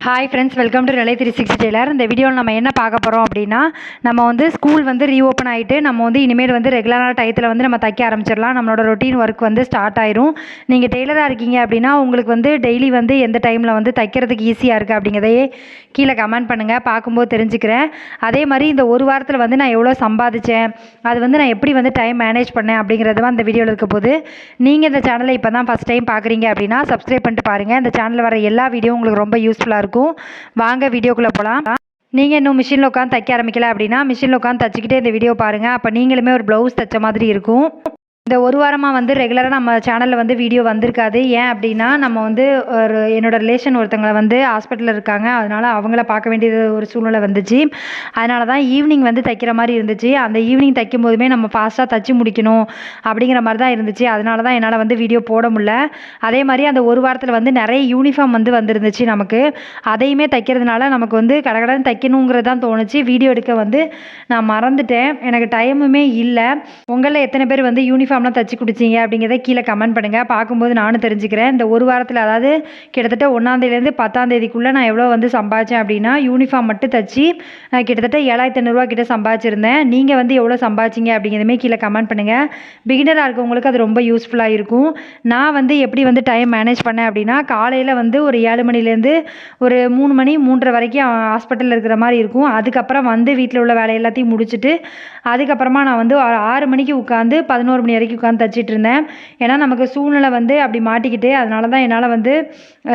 Hi friends, welcome to நிலை 360 Taylor. இந்த வீடியோவில் நம்ம என்ன பார்க்க போகிறோம் அப்படின்னா, நம்ம வந்து ஸ்கூல் வந்து ரீஓப்பன் ஆகிட்டு நம்ம வந்து இனிமேல் வந்து ரெகுலரான டயத்தில் வந்து நம்ம தைக்க ஆரம்பிச்சிடலாம். நம்மளோட ரொட்டீன் ஒர்க் வந்து ஸ்டார்ட் ஆயிரும். நீங்கள் டெய்லராக இருக்கீங்க அப்படின்னா உங்களுக்கு வந்து டெய்லி வந்து எந்த டைமில் வந்து தைக்கிறதுக்கு ஈஸியாக இருக்குது அப்படிங்கிறதையே கீழே கமெண்ட் பண்ணுங்கள், பார்க்கும்போது தெரிஞ்சுக்கிறேன். அதே மாதிரி இந்த ஒரு வாரத்தில் வந்து நான் எவ்வளோ சம்பாதிச்சேன், அது வந்து நான் எப்படி வந்து டைம் மேனேஜ் பண்ணேன் அப்படிங்கிறது தான் இந்த வீடியோவில் இருக்க போது. நீங்கள் இந்த சேனலை இப்போ தான் ஃபஸ்ட் டைம் பார்க்குறீங்க அப்படின்னா சப்ஸ்கிரைப் பண்ணிட்டு பாருங்கள். இந்த சேனலில் வர எல்லா வீடியோ உங்களுக்கு ரொம்ப யூஸ்ஃபுல்லாக இருக்கும். வாங்க வீடியோக்குள்ளே போகலாம். நீங்கள் இன்னும் மிஷினில் உட்காந்து தைக்க ஆரம்பிக்கல அப்படின்னா மிஷினில் உட்காந்து தைச்சிக்கிட்டே இந்த வீடியோ பாருங்கள். அப்போ நீங்களுமே ஒரு ப்ளவுஸ் தைச்ச மாதிரி இருக்கும். இந்த ஒரு வாரமாக வந்து ரெகுலராக நம்ம சேனலில் வந்து வீடியோ வந்திருக்காது. ஏன் அப்படின்னா நம்ம வந்து என்னோடய ரிலேஷன் ஒருத்தங்களை வந்து ஹாஸ்பிட்டலில் இருக்காங்க, அதனால் அவங்கள பார்க்க வேண்டியது ஒரு சூழ்நிலை வந்துச்சு. அதனால தான் ஈவினிங் வந்து தைக்கிற மாதிரி இருந்துச்சு. அந்த ஈவினிங் தைக்கும் போதுமே நம்ம ஃபாஸ்ட்டாக தைச்சி முடிக்கணும் அப்படிங்கிற மாதிரி தான் இருந்துச்சு. அதனால தான் என்னால் வந்து வீடியோ போட முடியல. அதே மாதிரி அந்த ஒரு வாரத்தில் வந்து நிறைய யூனிஃபார்ம் வந்து வந்துருந்துச்சு நமக்கு. அதையுமே தைக்கிறதுனால நமக்கு வந்து கடகடன்னு தைக்கணுங்கிறது தான் தோணுச்சு. வீடியோ எடுக்க வந்து நான் மறந்துட்டேன், எனக்கு டைமுமே இல்லை. உங்களில் எத்தனை பேர் வந்து யூனிஃபார்ம்லாம் தைச்சி கொடுத்தீங்க அப்படிங்கிறத கீழே கமெண்ட் பண்ணுங்கள், பார்க்கும்போது நானும் தெரிஞ்சுக்கிறேன். இந்த ஒரு வாரத்தில் அதாவது கிட்டத்தட்ட 1ஆந்தேதிலேருந்து 10ஆந்தேதிக்குள்ளே நான் எவ்வளோ வந்து சம்பாதிச்சேன் அப்படின்னா, யூனிஃபார்ம் மட்டும் தைச்சி கிட்டத்தட்ட 7500 கிட்ட சம்பாதிச்சிருந்தேன். நீங்கள் வந்து எவ்வளோ சம்பாதிச்சிங்க அப்படிங்கிறதுமே கீழே கமெண்ட் பண்ணுங்கள். பிகினராக இருக்கவங்களுக்கு அது ரொம்ப யூஸ்ஃபுல்லாக இருக்கும். நான் வந்து எப்படி வந்து டைம் மேனேஜ் பண்ணேன் அப்படின்னா, காலையில் வந்து ஒரு 7 மணிலேருந்து ஒரு 3 மணி 3:30 வரைக்கும் ஹாஸ்பிட்டலில் இருக்கிற மாதிரி இருக்கும். அதுக்கப்புறம் வந்து வீட்டில் உள்ள வேலை எல்லாத்தையும் முடிச்சுட்டு அதுக்கப்புறமா நான் வந்து 6 மணிக்கு உட்காந்து 11 மணி வரைக்கும் உட்காந்து தைச்சிட்டு இருந்தேன். ஏன்னா நமக்கு சூழ்நிலை வந்து அப்படி மாட்டிக்கிட்டு, அதனால தான் என்னால் வந்து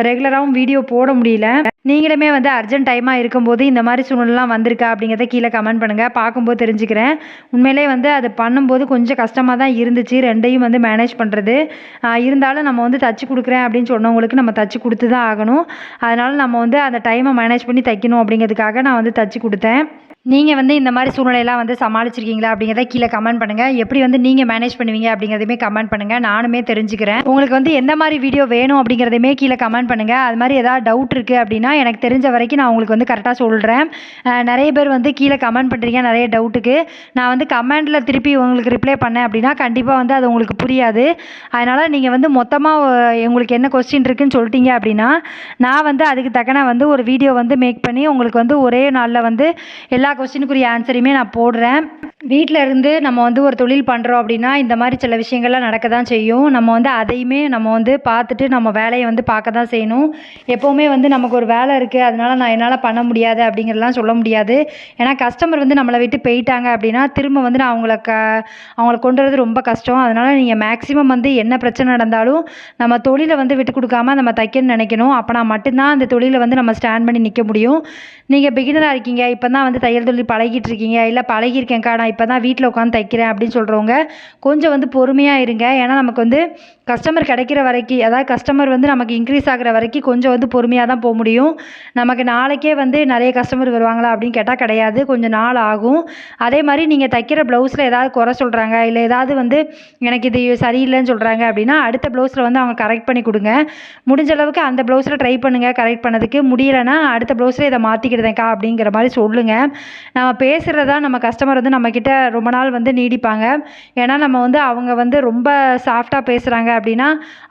ரெகுலராகவும் வீடியோ போட முடியல. நீங்களுமே வந்து அர்ஜென்ட் டைமாக இருக்கும்போது இந்த மாதிரி சூழ்நிலாம் வந்திருக்கா அப்படிங்கிறத கீழே கமெண்ட் பண்ணுங்கள், பார்க்கும்போது தெரிஞ்சுக்கிறேன். உண்மையிலே வந்து அது பண்ணும்போது கொஞ்சம் கஷ்டமாக தான் இருந்துச்சு, ரெண்டையும் வந்து மேனேஜ் பண்ணுறது. இருந்தாலும் நம்ம வந்து தச்சு கொடுக்குறேன் அப்படின்னு சொன்னவங்களுக்கு நம்ம தச்சு கொடுத்து தான் ஆகணும். அதனால் நம்ம வந்து அந்த டைமை மேனேஜ் பண்ணி தைக்கணும் அப்படிங்கிறதுக்காக நான் வந்து தச்சு கொடுத்தேன். நீங்கள் வந்து இந்த மாதிரி சூழ்நிலையெல்லாம் வந்து சமாளிச்சிருக்கீங்களா அப்படிங்கிறத கீழே கமெண்ட் பண்ணுங்கள். எப்படி வந்து நீங்கள் மேனேஜ் பண்ணுவீங்க அப்படிங்கிறதையுமே கமெண்ட் பண்ணுங்கள், நானுமே தெரிஞ்சுக்கிறேன். உங்களுக்கு வந்து எந்த மாதிரி வீடியோ வேணும் அப்படிங்கிறதையுமே கீழே கமெண்ட் பண்ணுங்கள். அது மாதிரி ஏதாவது டவுட் இருக்குது அப்படின்னா எனக்கு தெரிஞ்ச வரைக்கும் நான் உங்களுக்கு வந்து கரெக்டாக சொல்கிறேன். நிறைய பேர் வந்து கீழே கமெண்ட் பண்ணுறீங்க நிறைய டவுட்டுக்கு. நான் வந்து கமெண்டில் திருப்பி உங்களுக்கு ரிப்ளை பண்ணேன் அப்படின்னா கண்டிப்பாக வந்து அது உங்களுக்கு புரியாது. அதனால் நீங்கள் வந்து மொத்தமாக உங்களுக்கு என்ன கொஸ்டின் இருக்குதுன்னு சொல்லிட்டீங்க அப்படின்னா நான் வந்து அதுக்கு தக்கன வந்து ஒரு வீடியோ வந்து மேக் பண்ணி உங்களுக்கு வந்து ஒரே நாளில் வந்து எல்லா கொஸ்டினுக்குரிய ஆன்சரையுமே நான் போடுறேன். வீட்டில் இருந்து நம்ம வந்து ஒரு தொழில் பண்ணுறோம் அப்படின்னா இந்த மாதிரி சில விஷயங்கள்லாம் நடக்க தான் செய்யும். நம்ம வந்து அதையுமே நம்ம வந்து பார்த்துட்டு நம்ம வேலையை வந்து பார்க்க தான் செய்யணும். எப்போவுமே வந்து நமக்கு ஒரு வேலை இருக்குது அதனால் நான் என்னால் பண்ண முடியாது அப்படிங்கிறலாம் சொல்ல முடியாது. ஏன்னா கஸ்டமர் வந்து நம்மளை விட்டு போயிட்டாங்க அப்படின்னா திரும்ப வந்து நான் அவங்கள கொண்டு வரது ரொம்ப கஷ்டம். அதனால் நீங்கள் மேக்ஸிமம் வந்து என்ன பிரச்சனை நடந்தாலும் நம்ம தொழிலை வந்து விட்டு கொடுக்காம நம்ம தைக்கணும்னு நினைக்கணும். அப்போ நான் மட்டும்தான் அந்த தொழிலை வந்து நம்ம ஸ்டாண்ட் பண்ணி நிற்க முடியும். நீங்கள் பிகினராக இருக்கீங்க, இப்போ தான் வந்து தையல் தொழில் பழகிட்டு இருக்கீங்க, இல்லை பழகிருக்கேன்க்கா நான் இப்போ தான் வீட்டில் உட்காந்து தைக்கிறேன் அப்படின்னு சொல்கிறவங்க கொஞ்சம் வந்து பொறுமையாக இருங்க. ஏன்னா நமக்கு வந்து கஸ்டமர் கிடைக்கிற வரைக்கும், அதாவது கஸ்டமர் வந்து நமக்கு இன்க்ரீஸ் ஆகிற வரைக்கும் கொஞ்சம் வந்து பொறுமையாக தான் போக முடியும். நமக்கு நாளைக்கே வந்து நிறைய கஸ்டமர் வருவாங்களா அப்படின்னு கேட்டால் கிடையாது, கொஞ்சம் நாள் ஆகும். அதே மாதிரி நீங்கள் தைக்கிற ப்ளவுஸில் ஏதாவது குறை சொல்கிறாங்க, இல்லை ஏதாவது வந்து எனக்கு இது சரியில்லைன்னு சொல்கிறாங்க அப்படின்னா அடுத்த ப்ளவுஸில் வந்து அவங்க கரெக்ட் பண்ணி கொடுங்க. முடிஞ்ச அளவுக்கு அந்த ப்ளவுஸில் ட்ரை பண்ணுங்கள் கரெக்ட் பண்ணதுக்கு. முடியலைன்னா அடுத்த ப்ளவுஸில் இதை மாற்றிக்கிடுதேங்க்கா அப்படிங்கிற மாதிரி சொல்லுங்கள். நம்ம பேசுகிறதா நம்ம கஸ்டமர் வந்து நம்மக்கிட்ட ரொம்ப நாள் வந்து நீடிப்பாங்க. ஏன்னா நம்ம வந்து அவங்க வந்து ரொம்ப சாஃப்டாக பேசுகிறாங்க அப்படின்னா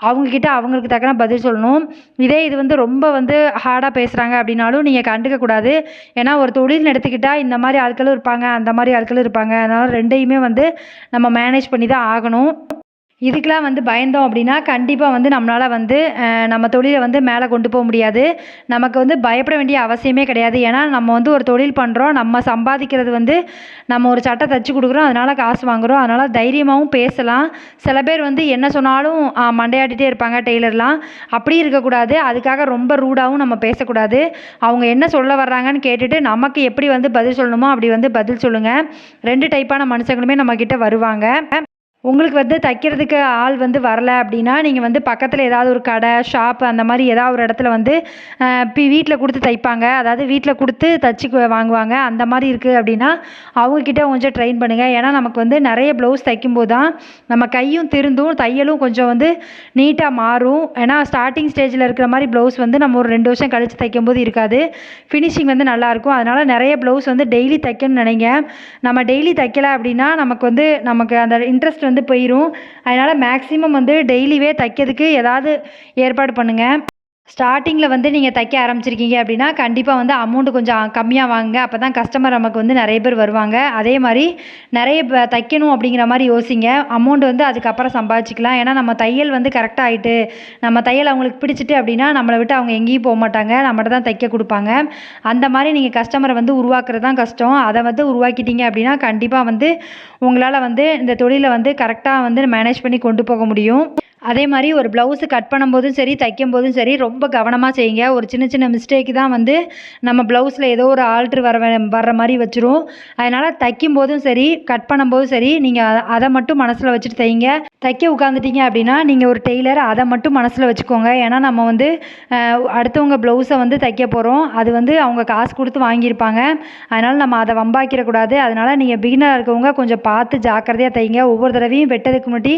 அவங்கக்கிட்ட அவங்களுக்கு தக்கன பதில் சொல்லணும். இதே இது வந்து ரொம்ப வந்து ஹார்டாக பேசுகிறாங்க அப்படின்னாலும் நீங்கள் கண்டுக்கக்கூடாது. ஏன்னா ஒரு தொழில்னு எடுத்துக்கிட்டால் இந்த மாதிரி ஆட்களும் இருப்பாங்க, அந்த மாதிரி ஆட்களும் இருப்பாங்க. அதனால் ரெண்டையுமே வந்து நம்ம மேனேஜ் பண்ணி தான் ஆகணும். இதுக்கெலாம் வந்து பயந்தோம் அப்படின்னா கண்டிப்பாக வந்து நம்மளால் வந்து நம்ம தொழிலை வந்து மேலே கொண்டு போக முடியாது. நமக்கு வந்து பயப்பட வேண்டிய அவசியமே கிடையாது. ஏன்னா நம்ம வந்து ஒரு தொழில் பண்ணுறோம், நம்ம சம்பாதிக்கிறது வந்து நம்ம ஒரு சட்டை தைச்சி கொடுக்குறோம், அதனால் காசு வாங்குகிறோம். அதனால் தைரியமாகவும் பேசலாம். சில பேர் வந்து என்ன சொன்னாலும் மண்டையாட்டிகிட்டே இருப்பாங்க டெய்லர்லாம். அப்படி இருக்கக்கூடாது. அதுக்காக ரொம்ப ரூடாகவும் நம்ம பேசக்கூடாது. அவங்க என்ன சொல்ல வர்றாங்கன்னு கேட்டுட்டு நமக்கு எப்படி வந்து பதில் சொல்லணுமோ அப்படி வந்து பதில் சொல்லுங்கள். 2 டைப்பான மனுஷங்களுமே நம்மக்கிட்ட வருவாங்க. உங்களுக்கு வந்து தைக்கிறதுக்கு ஆள் வந்து வரலை அப்படின்னா நீங்கள் வந்து பக்கத்தில் ஏதாவது ஒரு கடை ஷாப் அந்த மாதிரி ஏதாவது ஒரு இடத்துல வந்து வீட்டில் கொடுத்து தைப்பாங்க, அதாவது வீட்டில் கொடுத்து தச்சு வாங்குவாங்க. அந்த மாதிரி இருக்குது அப்படின்னா அவங்கக்கிட்ட கொஞ்சம் ட்ரெயின் பண்ணுங்கள். ஏன்னா நமக்கு வந்து நிறைய ப்ளவுஸ் தைக்கும்போது தான் நம்ம கையும் திருந்தும், தையலும் கொஞ்சம் வந்து நீட்டாக மாறும். ஏன்னா ஸ்டார்டிங் ஸ்டேஜில் இருக்கிற மாதிரி ப்ளவுஸ் வந்து நம்ம ஒரு 2 வருஷம் கழித்து தைக்கும்போது இருக்காது, ஃபினிஷிங் வந்து நல்லாயிருக்கும். அதனால் நிறைய ப்ளவுஸ் வந்து டெய்லி தைக்கணும்னு நினைங்க. நம்ம டெய்லி தைக்கலை அப்படின்னா நமக்கு அந்த இன்ட்ரெஸ்ட் வந்து போயிடும். அதனால் மேக்ஸிமம் வந்து டெய்லியே தைக்கிறதுக்கு ஏதாவது ஏற்பாடு பண்ணுங்கள். ஸ்டார்டிங்கில் வந்து நீங்கள் தைக்க ஆரம்பிச்சிருக்கீங்க அப்படின்னா கண்டிப்பாக வந்து அமௌண்ட்டு கொஞ்சம் கம்மியாக வாங்குங்க. அப்போ தான் கஸ்டமர் நமக்கு வந்து நிறைய பேர் வருவாங்க. அதே மாதிரி நிறைய தைக்கணும் அப்படிங்கிற மாதிரி யோசிங்க. அமௌண்ட் வந்து அதுக்கப்புறம் சம்பாதிச்சிக்கலாம். ஏன்னா நம்ம தையல் வந்து கரெக்டாக ஆகிட்டு நம்ம தையல் அவங்களுக்கு பிடிச்சிட்டு அப்படின்னா நம்மளை விட்டு அவங்க எங்கேயும் போக மாட்டாங்க. நம்மகிட்ட தான் தைக்க கொடுப்பாங்க. அந்த மாதிரி நீங்கள் கஸ்டமரை வந்து உருவாக்குறது தான் கஷ்டம். அதை வந்து உருவாக்கிட்டீங்க அப்படின்னா கண்டிப்பாக வந்து உங்களால் வந்து இந்த தொழிலை வந்து கரெக்டாக வந்து மேனேஜ் பண்ணி கொண்டு போக முடியும். அதே மாதிரி ஒரு ப்ளவுஸு கட் பண்ணும்போதும் சரி, தைக்கும்போதும் சரி ரொம்ப கவனமாக செய்யுங்க. ஒரு சின்ன சின்ன மிஸ்டேக்கு தான் வந்து நம்ம ப்ளவுஸில் ஏதோ ஒரு ஆல்ட்ரு வர்ற மாதிரி வச்சுரும். அதனால் தைக்கும்போதும் சரி, கட் பண்ணும்போதும் சரி, நீங்கள் அதை மட்டும் மனசில் வச்சுட்டு தைங்க. தைக்க உட்காந்துட்டீங்க அப்படின்னா நீங்கள் ஒரு டெய்லர், அதை மட்டும் மனசில் வச்சுக்கோங்க. ஏன்னா நம்ம வந்து அடுத்தவங்க ப்ளவுஸை வந்து தைக்க போகிறோம். அது வந்து அவங்க காசு கொடுத்து வாங்கியிருப்பாங்க. அதனால் நம்ம அதை வம்பாக்கிடக்கூடாது. அதனால் நீங்கள் பிகினராக இருக்கவங்க கொஞ்சம் பார்த்து ஜாக்கிரதையாக தைங்க. ஒவ்வொரு தடவையும் வெட்டதுக்கு முன்னாடி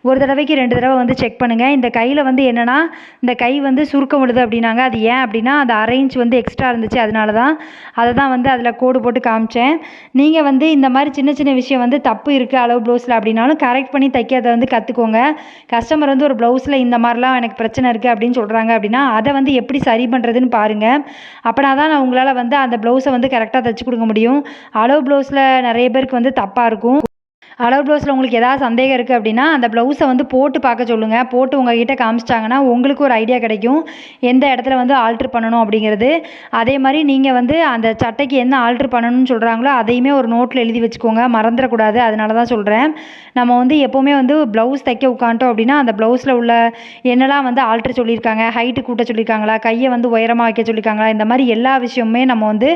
ஒரு தடவைக்கு 2 தடவை வந்து செக் பண்ணுங்கள். இந்த கையில் வந்து என்னென்னா இந்த கை வந்து சுருக்கம் விழுது அப்படின்னாங்க. அது ஏன் அப்படின்னா அந்த அரை இன்ச் வந்து எக்ஸ்ட்ரா இருந்துச்சு. அதனால தான் அதை தான் வந்து அதில் கோடு போட்டு காமிச்சேன். நீங்கள் வந்து இந்த மாதிரி சின்ன சின்ன விஷயம் வந்து தப்பு இருக்குது அளவு ப்ளவுஸில் அப்படின்னாலும் கரெக்ட் பண்ணி தைக்கிறத வந்து கற்றுக்கோங்க. கஸ்டமர் வந்து ஒரு ப்ளவுஸில் இந்த மாதிரிலாம் எனக்கு பிரச்சனை இருக்குது அப்படின்னு சொல்கிறாங்க அப்படின்னா அதை வந்து எப்படி சரி பண்ணுறதுன்னு பாருங்கள். அப்படின்னா தான் நான் உங்களால் வந்து அந்த ப்ளவுஸை வந்து கரெக்டாக தைச்சி கொடுக்க முடியும். அளவு ப்ளவுஸில் நிறைய பேருக்கு வந்து தப்பாக இருக்கும். அளவு ப்ளவுஸில் உங்களுக்கு ஏதாவது சந்தேகம் இருக்குது அப்படின்னா அந்த ப்ளவுஸை வந்து போட்டு பார்க்க சொல்லுங்கள். போட்டு உங்கள்கிட்ட காமிச்சிட்டாங்கன்னா உங்களுக்கு ஒரு ஐடியா கிடைக்கும் எந்த இடத்துல வந்து ஆல்ட்ரு பண்ணணும் அப்படிங்கிறது. அதே மாதிரி நீங்கள் வந்து அந்த சட்டைக்கு என்ன ஆல்ட்ரு பண்ணணும்னு சொல்கிறாங்களோ அதையுமே ஒரு நோட்டில் எழுதி வச்சுக்கோங்க. மறந்துடக்கூடாது. அதனால தான் சொல்கிறேன். நம்ம வந்து எப்போவுமே வந்து ப்ளவுஸ் தைக்க உட்காந்துட்டோம் அப்படின்னா அந்த ப்ளவுஸில் உள்ள என்னெல்லாம் வந்து ஆல்ட்ரு சொல்லியிருக்காங்க, ஹைட்டு கூட்ட சொல்லியிருக்காங்களா, கையை வந்து உயரமாக வைக்க சொல்லியிருக்காங்களா, இந்த மாதிரி எல்லா விஷயமுமே நம்ம வந்து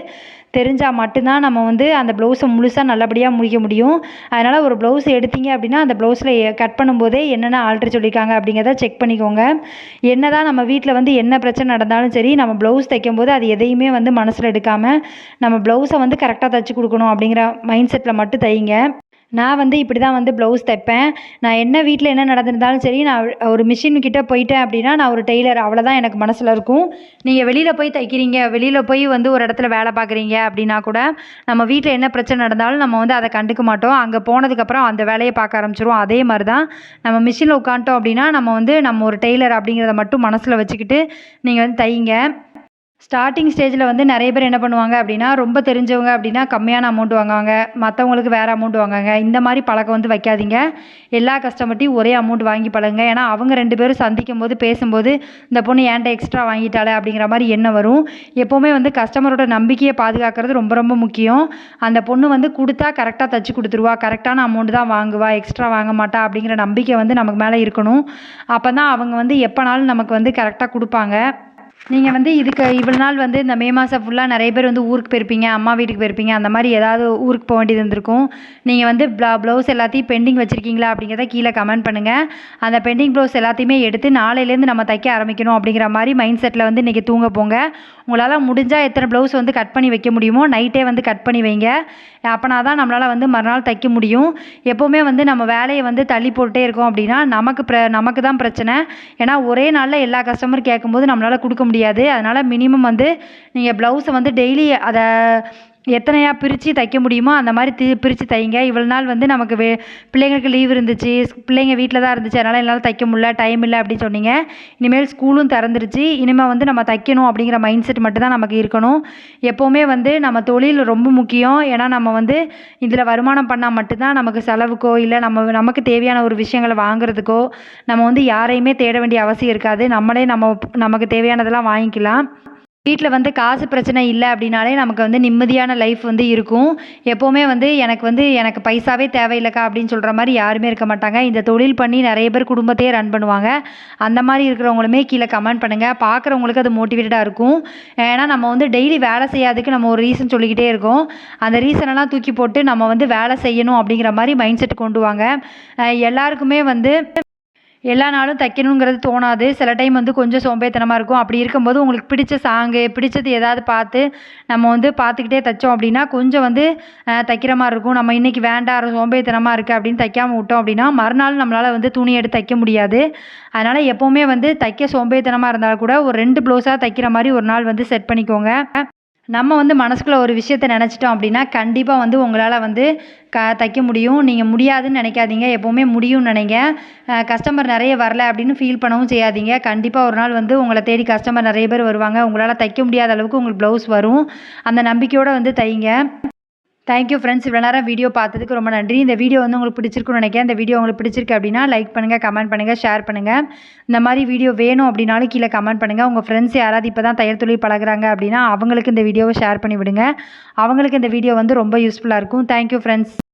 தெரிஞ்சால் மட்டும்தான் நம்ம வந்து அந்த ப்ளவுஸை முழுசாக நல்லபடியாக முடிக்க முடியும். அதனால் ஒரு ப்ளவுஸ் எடுத்தீங்க அப்படின்னா அந்த ப்ளவுஸில் கட் பண்ணும்போதே என்னென்ன ஆல்ட்ரு சொல்லியிருக்காங்க அப்படிங்கிறத செக் பண்ணிக்கோங்க. என்ன தான் நம்ம வீட்டில் வந்து என்ன பிரச்சனை நடந்தாலும் சரி, நம்ம ப்ளவுஸ் தைக்கும்போது அது எதையுமே வந்து மனசில் எடுக்காமல் நம்ம ப்ளவுஸை வந்து கரெக்டாக தைச்சி கொடுக்கணும் அப்படிங்கிற மைண்ட் செட்டில் மட்டும் தைங்க. நான் வந்து இப்படி தான் வந்து ப்ளவுஸ் தைப்பேன். நான் என்ன வீட்டில் என்ன நடந்திருந்தாலும் சரி, நான் ஒரு மிஷின் கிட்டே போயிட்டேன் அப்படின்னா நான் ஒரு டெய்லர் அவ்வளோதான் எனக்கு மனசில் இருக்கும். நீங்கள் வெளியில் போய் தைக்கிறீங்க, வெளியில் போய் வந்து ஒரு இடத்துல வேலை பார்க்குறீங்க அப்படின்னா கூட நம்ம வீட்டில் என்ன பிரச்சனை நடந்தாலும் நம்ம வந்து அதை கண்டுக்க மாட்டோம். அங்கே போனதுக்கப்புறம் அந்த வேலையை பார்க்க ஆரம்பிச்சிருவோம். அதே மாதிரி தான் நம்ம மிஷினில் உட்காந்துட்டோம் அப்படின்னா நம்ம ஒரு டெய்லர் அப்படிங்கிறத மட்டும் மனசில் வச்சுக்கிட்டு நீங்கள் வந்து தைங்க. ஸ்டார்டிங் ஸ்டேஜில் வந்து நிறைய பேர் என்ன பண்ணுவாங்க அப்படின்னா ரொம்ப தெரிஞ்சவங்க அப்படின்னா கம்மியான அமௌண்ட் வாங்குவாங்க, மற்றவங்களுக்கு வேறு அமௌண்ட் வாங்குவாங்க. இந்த மாதிரி பழக்கம் வந்து வைக்காதீங்க. எல்லா கஸ்டமர்ட்டையும் ஒரே அமௌண்ட் வாங்கி பழகுங்க. ஏன்னா அவங்க 2 பேரும் சந்திக்கும் போது பேசும்போது இந்த பொண்ணு ஏன்ட்ட எக்ஸ்ட்ரா வாங்கிட்டாலே அப்படிங்கிற மாதிரி எண்ணம் வரும். எப்போவுமே வந்து கஸ்டமரோட நம்பிக்கையை பாதுகாக்கிறது ரொம்ப ரொம்ப முக்கியம். அந்த பொண்ணு வந்து கொடுத்தா கரெக்டாக தைச்சி கொடுத்துருவா, கரெக்டான அமௌண்ட் தான் வாங்குவா, எக்ஸ்ட்ரா வாங்க மாட்டா அப்படிங்கிற நம்பிக்கை வந்து நமக்கு மேலே இருக்கணும். அப்போ தான் அவங்க வந்து எப்போனாலும் நமக்கு வந்து கரெக்டாக கொடுப்பாங்க. நீங்கள் வந்து இவ்வளோ நாள் வந்து இந்த மே மாதம் ஃபுல்லாக நிறைய பேர் வந்து ஊருக்கு போயிருப்பீங்க, அம்மா வீட்டுக்கு போயிருப்பீங்க. அந்த மாதிரி ஏதாவது ஊருக்கு போக வேண்டியது இருந்திருக்கும். நீங்கள் வந்து ப்ளவுஸ் எல்லாத்தையும் பெண்டிங் வச்சுருக்கீங்களா அப்படிங்கிறத கீழே கமெண்ட் பண்ணுங்கள். அந்த பெண்டிங் ப்ளவுஸ் எல்லாத்தையுமே எடுத்து நாளையிலேருந்து நம்ம தைக்க ஆரம்பிக்கணும் அப்படிங்கிற மாதிரி மைண்ட் செட்டில் வந்து இன்றைக்கி தூங்க போங்க. உங்களால் முடிஞ்சால் எத்தனை ப்ளவுஸ் வந்து கட் பண்ணி வைக்க முடியுமோ நைட்டே வந்து கட் பண்ணி வைங்க. அப்போனா தான் நம்மளால் வந்து மறுநாள் தைக்க முடியும். எப்போவுமே வந்து நம்ம வேலையை வந்து தள்ளி போட்டுட்டே இருக்கோம் அப்படின்னா நமக்கு தான் பிரச்சனை. ஏன்னா ஒரே நாளில் எல்லா கஸ்டமரும் கேட்கும்போது நம்மளால் கொடுக்க முடியாது. அதனால் மினிமம் வந்து நீங்கள் ப்ளவுஸை வந்து டெய்லி அதை எத்தனையா பிரித்து தைக்க முடியுமோ அந்த மாதிரி பிரித்து தைங்க. இவ்வளோ நாள் வந்து நமக்கு பிள்ளைங்களுக்கு லீவ் இருந்துச்சு, பிள்ளைங்க வீட்டில் தான் இருந்துச்சு, அதனால் என்னால் தைக்க முடியல, டைம் இல்லை அப்படின்னு சொன்னீங்க. இனிமேல் ஸ்கூலும் திறந்துருச்சு. இனிமேல் வந்து நம்ம தைக்கணும் அப்படிங்கிற மைண்ட் செட் மட்டும் தான் நமக்கு இருக்கணும். எப்போவுமே வந்து நம்ம தொழில் ரொம்ப முக்கியம். ஏன்னா நம்ம வந்து இதில் வருமானம் பண்ணால் மட்டும்தான் நமக்கு செலவுக்கோ இல்லை நமக்கு தேவையான ஒரு விஷயங்களை வாங்குறதுக்கோ நம்ம வந்து யாரையுமே தேட வேண்டிய அவசியம் இருக்காது. நம்மளே நமக்கு தேவையானதெல்லாம் வாங்கிக்கலாம். வீட்டில் வந்து காசு பிரச்சனை இல்லை அப்படின்னாலே நமக்கு வந்து நிம்மதியான லைஃப் வந்து இருக்கும். எப்போவுமே வந்து எனக்கு பைசாவே தேவையில்லைக்கா அப்படின்னு சொல்கிற மாதிரி யாருமே இருக்க மாட்டாங்க. இந்த தொழில் பண்ணி நிறைய பேர் குடும்பத்தையே ரன் பண்ணுவாங்க. அந்த மாதிரி இருக்கிறவங்களுமே கீழே கமெண்ட் பண்ணுங்கள். பார்க்குறவங்களுக்கு அது மோட்டிவேட்டடாக இருக்கும். ஏன்னா நம்ம வந்து டெய்லி வேலை செய்யாததுக்கு நம்ம ஒரு ரீசன் சொல்லிக்கிட்டே இருக்கோம். அந்த ரீசனெல்லாம் தூக்கி போட்டு நம்ம வந்து வேலை செய்யணும் அப்படிங்கிற மாதிரி மைண்ட் செட் கொண்டு வாங்க. எல்லாருக்குமே வந்து எல்லா நாளும் தைக்கணுங்கிறது தோணாது. சில டைம் வந்து கொஞ்சம் சோம்பேறித்தனமாக இருக்கும். அப்படி இருக்கும்போது உங்களுக்கு பிடிச்ச பிடிச்சது ஏதாவது பார்த்து நம்ம வந்து பார்த்துக்கிட்டே தைச்சோம் அப்படின்னா கொஞ்சம் வந்து தைக்கிற மாதிரி இருக்கும். நம்ம இன்றைக்கி வேண்டாம் சோம்பேறித்தனமாக இருக்குது அப்படின்னு தைக்காமல் விட்டோம் அப்படின்னா மறுநாள் நம்மளால் வந்து துணி எடுத்து தைக்க முடியாது. அதனால் எப்போவுமே வந்து தைக்க சோம்பேறித்தனமாக இருந்தாலும் கூட ஒரு 2 ப்ளவுஸாக தைக்கிற மாதிரி ஒரு நாள் வந்து செட் பண்ணிக்கோங்க. நம்ம வந்து மனசுக்குள்ள ஒரு விஷயத்த நினச்சிட்டோம் அப்படின்னா கண்டிப்பாக வந்து உங்களால் வந்து தைக்க முடியும். நீங்கள் முடியாதுன்னு நினைக்காதீங்க, எப்போவுமே முடியும்னு நினைங்க. கஸ்டமர் நிறைய வரல அப்படின்னு ஃபீல் பண்ணவும் செய்யாதீங்க. கண்டிப்பாக ஒரு நாள் வந்து உங்களை தேடி கஸ்டமர் நிறைய பேர் வருவாங்க. உங்களால் தைக்க முடியாத அளவுக்கு உங்களுக்கு ப்ளவுஸ் வரும். அந்த நம்பிக்கையோடு வந்து தைங்க. Thank you friends. இவ்வளோ நேரம் வீடியோ பார்த்ததுக்கு ரொம்ப நன்றி. இந்த வீடியோ வந்து உங்களுக்கு பிடிச்சிருக்குன்னு நினைக்கிறேன். இந்த வீடியோ உங்களுக்கு பிடிச்சிருக்கு அப்படின்னா லைக் பண்ணுங்கள், கமெண்ட் பண்ணுங்கள், ஷேர் பண்ணுங்கள். இந்த மாதிரி வீடியோ வேணும் அப்படின்னாலும் கீழே கமெண்ட் பண்ணுங்கள். உங்கள் ஃப்ரெண்ட்ஸ் யாராவது இப்போ தான் தையல் தொழில் பழகுறாங்க அப்படின்னா அவங்களுக்கு இந்த வீடியோவை ஷேர் பண்ணி விடுங்க. அவங்களுக்கு இந்த வீடியோ வந்து ரொம்ப யூஸ்ஃபுல்லாக இருக்கும். Thank you friends.